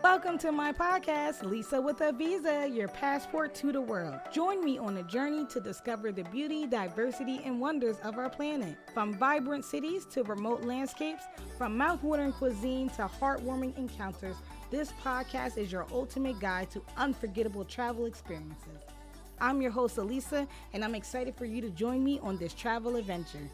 Welcome to my podcast, Lisa with a Visa, your passport to the world. Join me on a journey to discover the beauty, diversity, and wonders of our planet. From vibrant cities to remote landscapes, from mouth-watering cuisine to heartwarming encounters, this podcast is your ultimate guide to unforgettable travel experiences. I'm your host, Elisa, and I'm excited for you to join me on this travel adventure.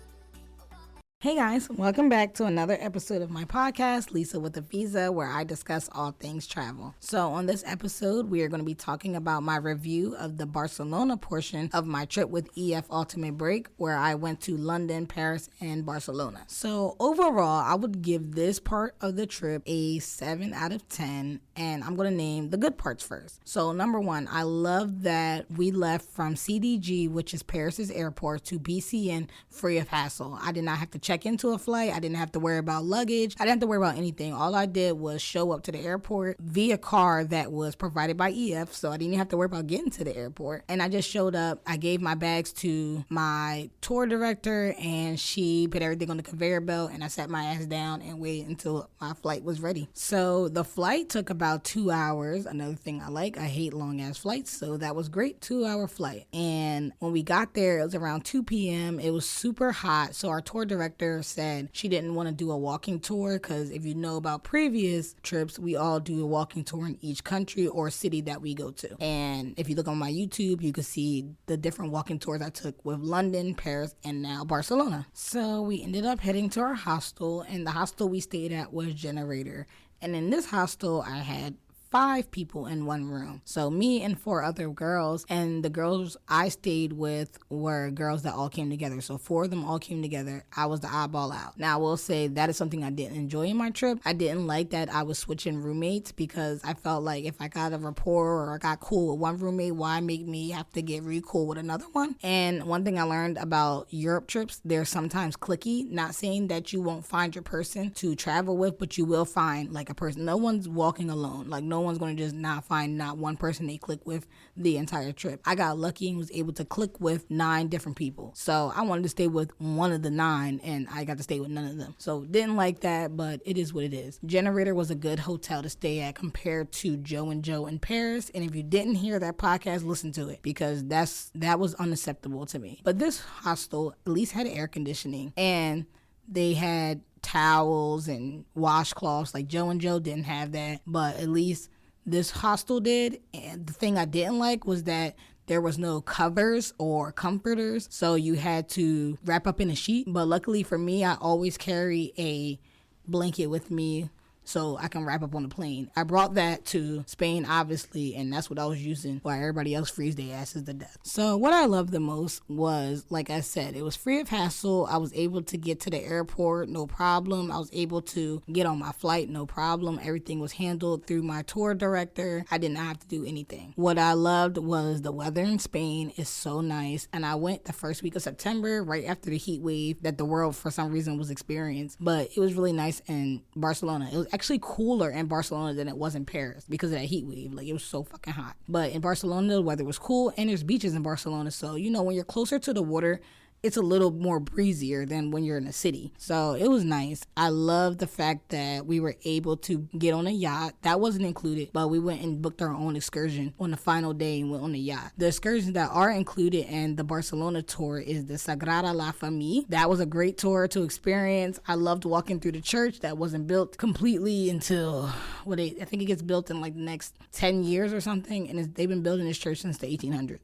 Hey guys, welcome back to another episode of my podcast, Lisa with a Visa, where I discuss all things travel. So on this episode, we are going to be talking about my review of the Barcelona portion of my trip with EF Ultimate Break, where I went to London, Paris, and Barcelona. So overall, I would give this part of the trip a 7 out of 10, and I'm going to name the good parts first. So number one, I love that we left from CDG, which is Paris's airport, to BCN free of hassle. I did not have to check into a flight. I didn't have to worry about luggage. I didn't have to worry about anything. All I did was show up to the airport via car that was provided by EF, so I didn't even have to worry about getting to the airport. And I just showed up. I gave my bags to my tour director, and she put everything on the conveyor belt, and I sat my ass down and waited until my flight was ready. So the flight took about 2 hours. Another thing I hate long ass flights, so that was great. 2-hour flight. And when we got there, it was around 2 p.m. It was super hot, so our tour director said she didn't want to do a walking tour, because if you know about previous trips, we all do a walking tour in each country or city that we go to. And if you look on my YouTube, you can see the different walking tours I took with London, Paris, and now Barcelona. So we ended up heading to our hostel, and the hostel we stayed at was Generator. And in this hostel, I had 5 people in one room. So me and 4 other girls, and the girls I stayed with were girls that all came together. So 4 of them all came together. I was the oddball out. Now I will say that is something I didn't enjoy in my trip. I didn't like that I was switching roommates, because I felt like if I got a rapport or I got cool with one roommate, why make me have to get really cool with another one? And one thing I learned about Europe trips, they're sometimes cliquey. Not saying that you won't find your person to travel with, but you will find like a person. No one's walking alone. Like no one's going to just not find not one person they click with the entire trip. I got lucky and was able to click with 9 different people. So I wanted to stay with one of the 9, and I got to stay with none of them. So didn't like that, but it is what it is. Generator was a good hotel to stay at compared to Joe and Joe in Paris. And if you didn't hear that podcast, listen to it, because that was unacceptable to me. But this hostel at least had air conditioning, and they had towels and washcloths. Like Joe and Joe didn't have that, but at least this hostel did. And the thing I didn't like was that there was no covers or comforters, so you had to wrap up in a sheet. But luckily for me, I always carry a blanket with me so I can wrap up on the plane. I brought that to Spain, obviously, and that's what I was using while everybody else freeze their asses to death. So what I loved the most was, like I said, it was free of hassle. I was able to get to the airport, no problem. I was able to get on my flight, no problem. Everything was handled through my tour director. I did not have to do anything. What I loved was the weather in Spain is so nice, and I went the first week of September, right after the heat wave that the world for some reason was experiencing. But it was really nice in Barcelona. It was actually cooler in Barcelona than it was in Paris because of that heat wave. Like, it was so fucking hot. But in Barcelona, the weather was cool, and there's beaches in Barcelona. So, you know, when you're closer to the water, it's a little more breezier than when you're in a city. So it was nice. I love the fact that we were able to get on a yacht. That wasn't included, but we went and booked our own excursion on the final day and went on the yacht. The excursions that are included in the Barcelona tour is the Sagrada La Famille. That was a great tour to experience. I loved walking through the church that wasn't built completely until, I think it gets built in like the next 10 years or something. And they've been building this church since the 1800s.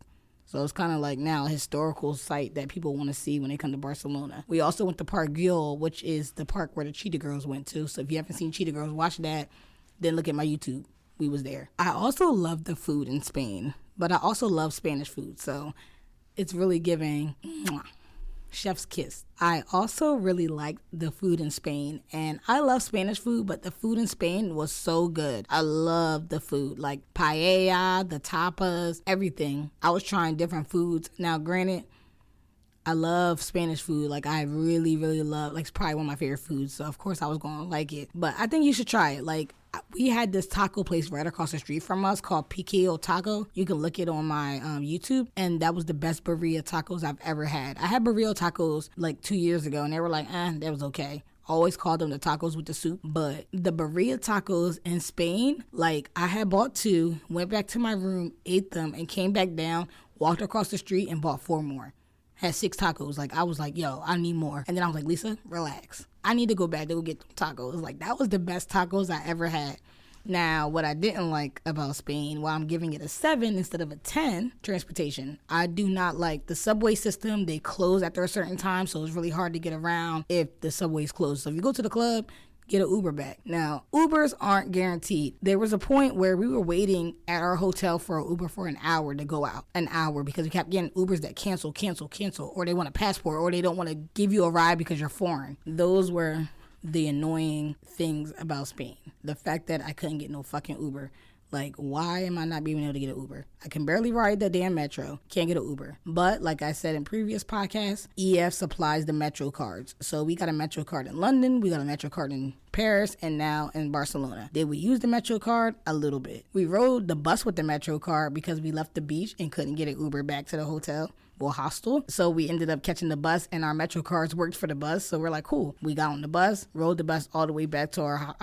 So it's kind of like now a historical site that people want to see when they come to Barcelona. We also went to Park Güell, which is the park where the Cheetah Girls went to. So if you haven't seen Cheetah Girls, watch that. Then look at my YouTube. We was there. I also love the food in Spain, but I also love Spanish food. So it's really giving chef's kiss. I also really liked the food in Spain, and I love Spanish food, but the food in Spain was so good. I loved the food, like paella, the tapas, everything. I was trying different foods. Now, granted, I love Spanish food. Like, I really, really love, like, it's probably one of my favorite foods. So, of course, I was going to like it. But I think you should try it. Like, we had this taco place right across the street from us called Piqueo Taco. You can look it on my YouTube. And that was the best birria tacos I've ever had. I had birria tacos like 2 years ago, and they were like, that was okay. always called them the tacos with the soup, but the birria tacos in Spain, like I had bought 2, went back to my room, ate them, and came back down, walked across the street and bought 4 more. Had 6 tacos. Like I was like, yo, I need more. And then I was like, Lisa, relax. I need to go back to go get them tacos. Like that was the best tacos I ever had. Now, what I didn't like about Spain, while I'm giving it a 7 instead of a 10, transportation. I do not like the subway system. They close after a certain time, so it's really hard to get around if the subway's closed. So if you go to the club, get an Uber back. Now, Ubers aren't guaranteed. There was a point where we were waiting at our hotel for an Uber for an hour to go out. An hour, because we kept getting Ubers that cancel, or they want a passport, or they don't want to give you a ride because you're foreign. Those were the annoying things about Spain. The fact that I couldn't get no fucking Uber. Like, why am I not being able to get an Uber? I can barely ride the damn metro. Can't get an Uber. But, like I said in previous podcasts, EF supplies the metro cards. So we got a metro card in London, we got a metro card in Paris, and now in Barcelona. Did we use the metro card? A little bit. We rode the bus with the metro card because we left the beach and couldn't get an Uber back to the hotel. Hostel. So we ended up catching the bus, and our metro cards worked for the bus. So we're like, cool. We got on the bus, rode the bus all the way back to our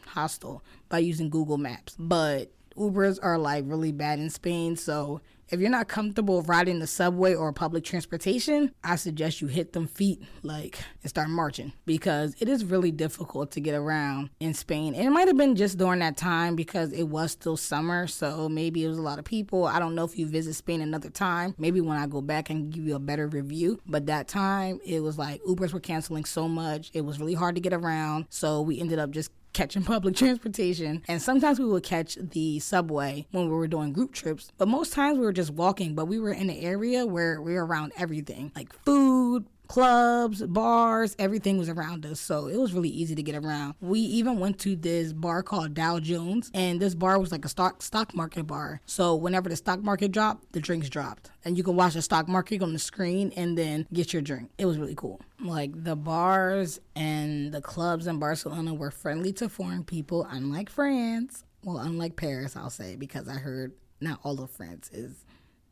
hostel by using Google Maps. But Ubers are like really bad in Spain. So if you're not comfortable riding the subway or public transportation, I suggest you hit them feet and start marching, because it is really difficult to get around in Spain. And it might have been just during that time because it was still summer, so maybe it was a lot of people. I don't know if you visit Spain another time. Maybe when I go back I can give you a better review. But that time it was like Ubers were canceling so much. It was really hard to get around. So we ended up just catching public transportation, and sometimes we would catch the subway when we were doing group trips, but most times we were just walking. But we were in an area where we were around everything, like food, clubs, bars, everything was around us, so it was really easy to get around. We even went to this bar called Dow Jones, and this bar was like a stock market bar. So whenever the stock market dropped, the drinks dropped, and you can watch the stock market on the screen and then get your drink. It was really cool. Like the bars and the clubs in Barcelona were friendly to foreign people, unlike France. Well, unlike Paris, I'll say, because I heard not all of France is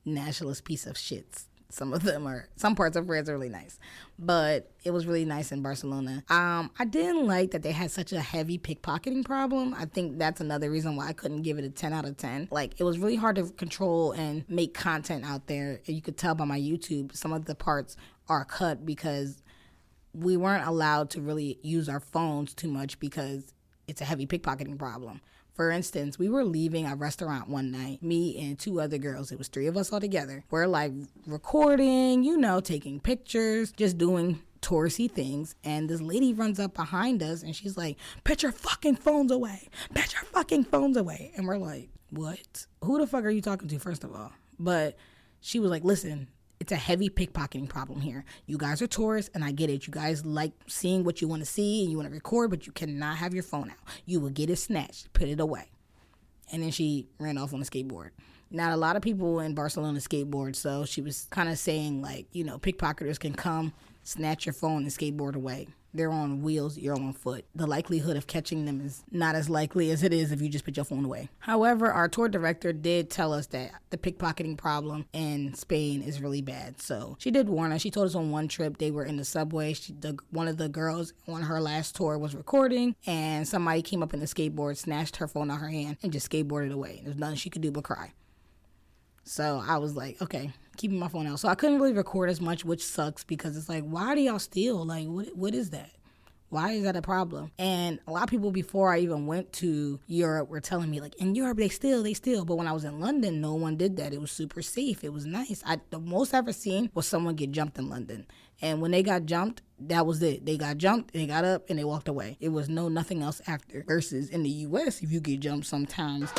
nationalist piece of shits. Some parts of France are really nice, but it was really nice in Barcelona. I didn't like that they had such a heavy pickpocketing problem. I think that's another reason why I couldn't give it a 10 out of 10. Like, it was really hard to control and make content out there. You could tell by my YouTube, some of the parts are cut because we weren't allowed to really use our phones too much because it's a heavy pickpocketing problem. For instance, we were leaving a restaurant one night, me and 2 other girls. It was 3 of us all together. We're like recording, taking pictures, just doing touristy things. And this lady runs up behind us and she's like, put your fucking phones away. Put your fucking phones away. And we're like, what? Who the fuck are you talking to, first of all? But she was like, listen, it's a heavy pickpocketing problem here. You guys are tourists, and I get it. You guys like seeing what you want to see, and you want to record, but you cannot have your phone out. You will get it snatched. Put it away. And then she ran off on a skateboard. Now, a lot of people in Barcelona skateboard, so she was kind of saying, pickpocketers can come, snatch your phone, and skateboard away. They're on wheels, you're on foot. The likelihood of catching them is not as likely as it is if you just put your phone away. However, our tour director did tell us that the pickpocketing problem in Spain is really bad. So she did warn us. She told us on one trip they were in the subway. One of the girls on her last tour was recording, and somebody came up in the skateboard, snatched her phone out her hand, and just skateboarded away. There's nothing she could do but cry. So I was like, okay, keeping my phone out. So I couldn't really record as much, which sucks because it's like, why do y'all steal? Like, what is that? Why is that a problem? And a lot of people before I even went to Europe were telling me, like, in Europe, they steal. But when I was in London, no one did that. It was super safe. It was nice. The most I ever seen was someone get jumped in London. And when they got jumped, that was it. They got jumped, they got up, and they walked away. It was nothing else after. Versus in the U.S., if you get jumped sometimes,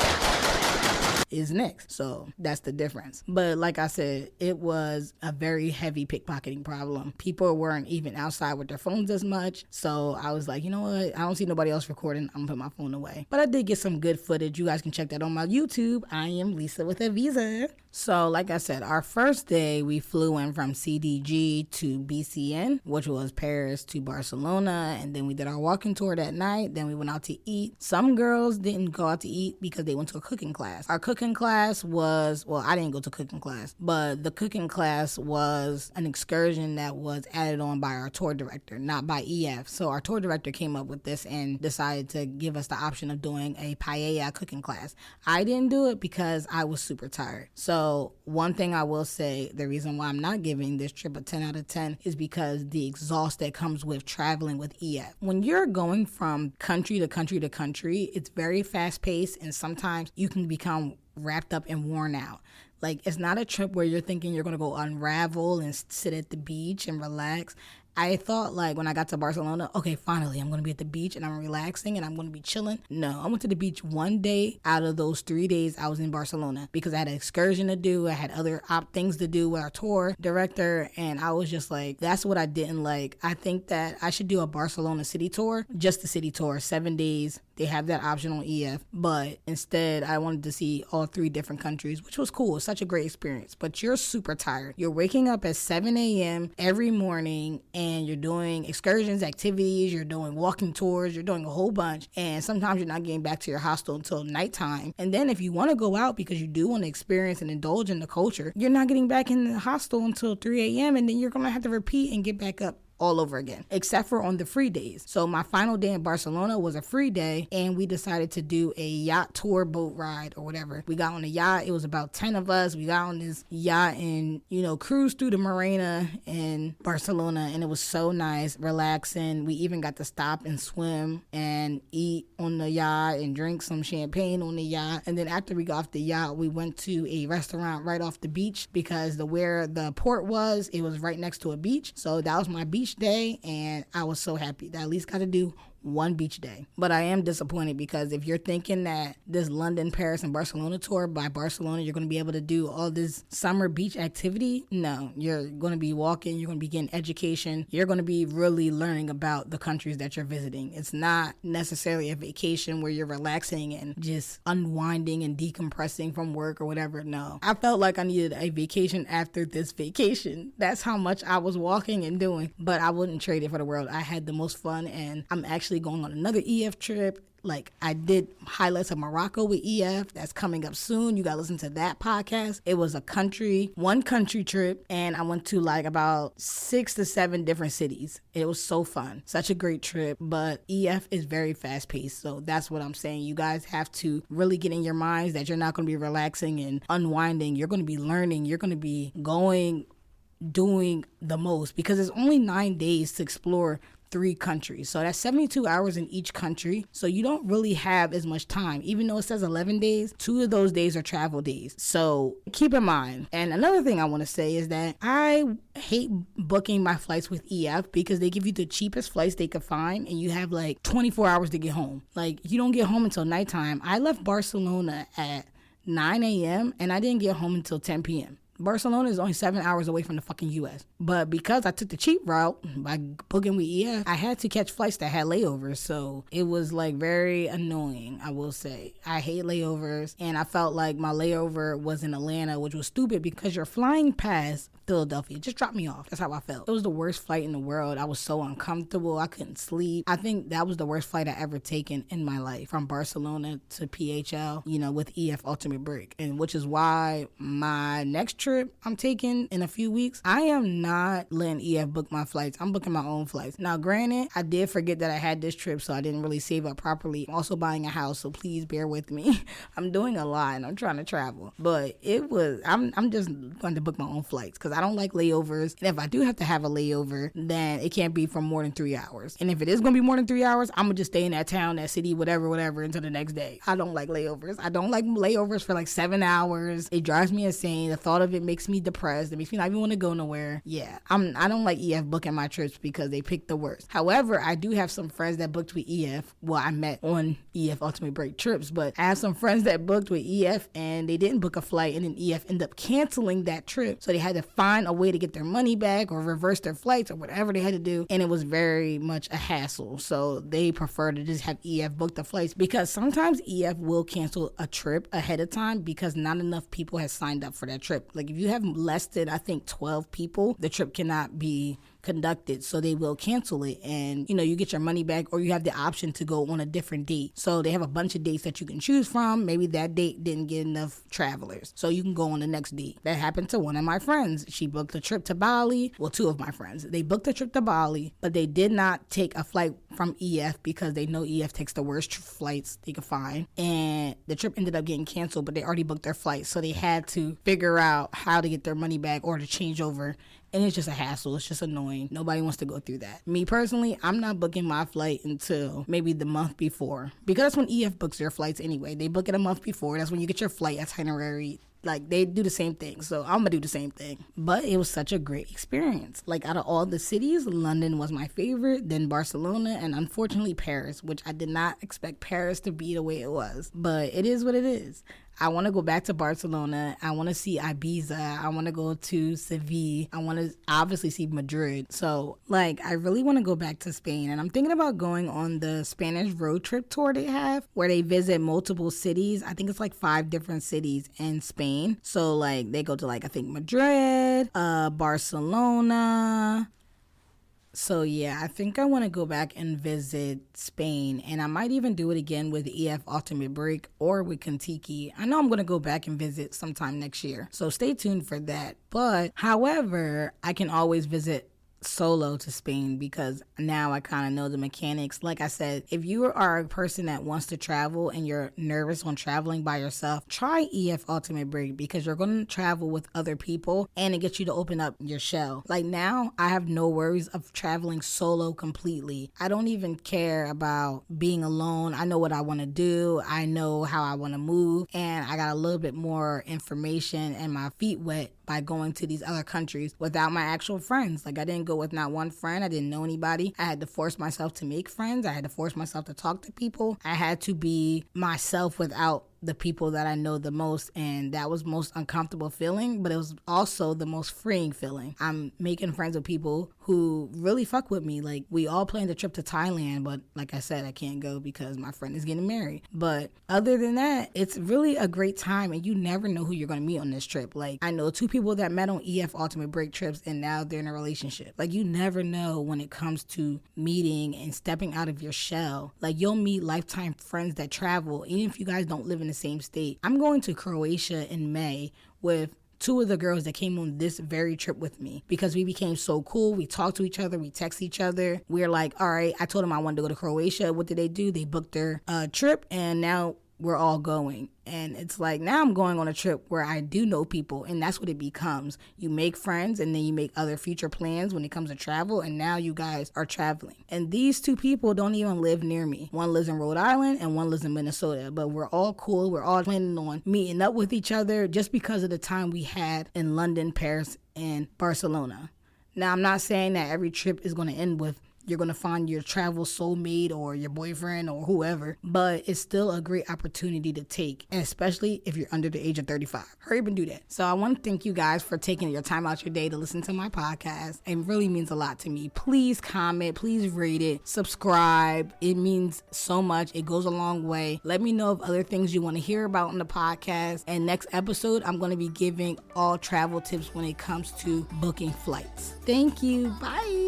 is next. So that's the difference. But like I said, it was a very heavy pickpocketing problem. People weren't even outside with their phones as much. So I was like, you know what? I don't see nobody else recording. I'm gonna put my phone away. But I did get some good footage. You guys can check that on my YouTube. I am Lisa with a Visa. So like I said, our first day we flew in from CDG to BCN, which was Paris to Barcelona, and then we did our walking tour that night. Then we went out to eat. Some girls didn't go out to eat because they went to a cooking class. Our cooking class was, well, I didn't go to cooking class, but the cooking class was an excursion that was added on by our tour director, not by EF. So our tour director came up with this and decided to give us the option of doing a paella cooking class. I didn't do it because I was super tired. So one thing I will say, the reason why I'm not giving this trip a 10 out of 10 is because the exhaust that comes with traveling with EF. When you're going from country to country to country, it's very fast paced, and sometimes you can become wrapped up and worn out. Like, it's not a trip where you're thinking you're going to go unravel and sit at the beach and relax. I thought, like, when I got to Barcelona, okay, finally, I'm going to be at the beach and I'm relaxing and I'm going to be chilling. No, I went to the beach one day out of those 3 days I was in Barcelona because I had an excursion to do. I had other things to do with our tour director, and I was just like, that's what I didn't like. I think that I should do a Barcelona city tour, just the city tour, 7 days. They have that option on EF, but instead I wanted to see all 3 different countries, which was cool. It's such a great experience, but you're super tired. You're waking up at 7 a.m. every morning and you're doing excursions, activities, you're doing walking tours, you're doing a whole bunch, and sometimes you're not getting back to your hostel until nighttime. And then if you want to go out because you do want to experience and indulge in the culture, you're not getting back in the hostel until 3 a.m. and then you're going to have to repeat and get back up all over again, except for on the free days. So my final day in Barcelona was a free day, and we decided to do a yacht tour, boat ride or whatever. We got on a yacht. It was about 10 of us. We got on this yacht and, cruised through the marina in Barcelona, and it was so nice, relaxing. We even got to stop and swim and eat on the yacht and drink some champagne on the yacht. And then after we got off the yacht, we went to a restaurant right off the beach because where the port was, it was right next to a beach. So that was my beach day, and I was so happy that I at least got to do one beach day. But I am disappointed because if you're thinking that this London, Paris, and Barcelona tour by Barcelona, you're going to be able to do all this summer beach activity, no, you're going to be walking, you're going to be getting education, you're going to be really learning about the countries that you're visiting. It's not necessarily a vacation where you're relaxing and just unwinding and decompressing from work or whatever. No, I felt like I needed a vacation after this vacation. That's how much I was walking and doing, but I wouldn't trade it for the world. I had the most fun, and I'm actually going on another EF trip. Like, I did highlights of Morocco with EF. That's coming up soon. You got to listen to that podcast. It was one country trip, and I went to like about 6 to 7 different cities. It was so fun. Such a great trip, but EF is very fast paced. So that's what I'm saying. You guys have to really get in your minds that you're not going to be relaxing and unwinding. You're going to be learning. You're going to be doing the most because it's only 9 days to explore 3 countries. So that's 72 hours in each country. So you don't really have as much time. Even though it says 11 days, 2 of those days are travel days. So keep in mind. And another thing I want to say is that I hate booking my flights with EF because they give you the cheapest flights they could find, and you have like 24 hours to get home. Like, you don't get home until nighttime. I left Barcelona at 9 a.m. and I didn't get home until 10 p.m. Barcelona is only 7 hours away from the fucking U.S. But because I took the cheap route by booking with EF, I had to catch flights that had layovers. So it was like very annoying, I will say. I hate layovers, and I felt like my layover was in Atlanta, which was stupid because you're flying past Philadelphia. Just dropped me off. That's how I felt. It was the worst flight in the world. I was so uncomfortable. I couldn't sleep. I think that was the worst flight I ever taken in my life, from Barcelona to PHL, with EF Ultimate Break. And which is why my next trip I'm taking in a few weeks, I am not letting EF book my flights. I'm booking my own flights. Now, granted, I did forget that I had this trip, so I didn't really save up properly. I'm also buying a house, so please bear with me. I'm doing a lot and I'm trying to travel. But I'm just going to book my own flights because I don't like layovers. And if I do have to have a layover, then it can't be for more than 3 hours. And if it is going to be more than 3 hours, I'm going to just stay in that town, that city, whatever, until the next day. I don't like layovers. I don't like layovers for like 7 hours. It drives me insane. The thought of It makes me depressed. It makes me not even want to go nowhere. Yeah, I don't like EF booking my trips because they pick the worst. However, I do have some friends that booked with EF. Well, I met on EF Ultimate Break trips, but I have some friends that booked with EF and they didn't book a flight, and then EF ended up canceling that trip. So they had to find a way to get their money back or reverse their flights or whatever they had to do, and it was very much a hassle. So they prefer to just have EF book the flights, because sometimes EF will cancel a trip ahead of time because not enough people have signed up for that trip. Like if you have less than, I think, 12 people, the trip cannot be conducted, so they will cancel it, and you get your money back, or you have the option to go on a different date. So they have a bunch of dates that you can choose from. Maybe that date didn't get enough travelers, so you can go on the next date. That happened to one of my friends. She booked a trip to Bali. Well, two of my friends, they booked a trip to Bali, but they did not take a flight from EF because they know EF takes the worst flights they could find, and the trip ended up getting canceled, but they already booked their flight, so they had to figure out how to get their money back or to change over. And it's just a hassle. It's just annoying. Nobody wants to go through that. Me personally, I'm not booking my flight until maybe the month before, because that's when EF books their flights anyway. They book it a month before. That's when you get your flight itinerary. Like, they do the same thing, so I'm gonna do the same thing. But it was such a great experience. Like, out of all the cities, London was my favorite, then Barcelona, and unfortunately Paris, which I did not expect Paris to be the way it was. But it is what it is. I want to go back to Barcelona. I want to see Ibiza. I want to go to Seville. I want to obviously see Madrid. So, I really want to go back to Spain. And I'm thinking about going on the Spanish road trip tour they have, where they visit multiple cities. I think it's 5 different cities in Spain. So, they go to, I think Madrid, Barcelona. So yeah, I think I want to go back and visit Spain, and I might even do it again with EF Ultimate Break or with Kentucky. I know I'm going to go back and visit sometime next year, so stay tuned for that. But however, I can always visit solo to Spain because now I kind of know the mechanics. Like I said, if you are a person that wants to travel and you're nervous on traveling by yourself, try EF Ultimate Break, because you're going to travel with other people and it gets you to open up your shell. Now I have no worries of traveling solo completely. I don't even care about being alone. I know what I want to do. I know how I want to move, and I got a little bit more information and my feet wet by going to these other countries without my actual friends. I didn't go with not one friend. I didn't know anybody. I had to force myself to make friends. I had to force myself to talk to people. I had to be myself without the people that I know the most, and that was most uncomfortable feeling, but it was also the most freeing feeling. I'm making friends with people who really fuck with me. We all planned a trip to Thailand, but like I said, I can't go because my friend is getting married. But other than that, it's really a great time, and you never know who you're going to meet on this trip. I know 2 people that met on EF Ultimate Break trips, and now they're in a relationship. You never know when it comes to meeting and stepping out of your shell. You'll meet lifetime friends that travel, even if you guys don't live in the same state. I'm going to Croatia in May with 2 of the girls that came on this very trip with me because we became so cool. We talked to each other. We text each other. We're all right, I told them I wanted to go to Croatia. What did they do? They booked their trip, and now we're all going. And it's now I'm going on a trip where I do know people, and that's what it becomes. You make friends, and then you make other future plans when it comes to travel, and now you guys are traveling. And these 2 people don't even live near me. One lives in Rhode Island and one lives in Minnesota, but we're all cool. We're all planning on meeting up with each other just because of the time we had in London, Paris, and Barcelona. Now, I'm not saying that every trip is going to end with you're going to find your travel soulmate or your boyfriend or whoever, but it's still a great opportunity to take, and especially if you're under the age of 35. Hurry up and do that. So I want to thank you guys for taking your time out your day to listen to my podcast. It really means a lot to me. Please comment, please rate it, subscribe. It means so much. It goes a long way. Let me know of other things you want to hear about on the podcast. And next episode, I'm going to be giving all travel tips when it comes to booking flights. Thank you. Bye.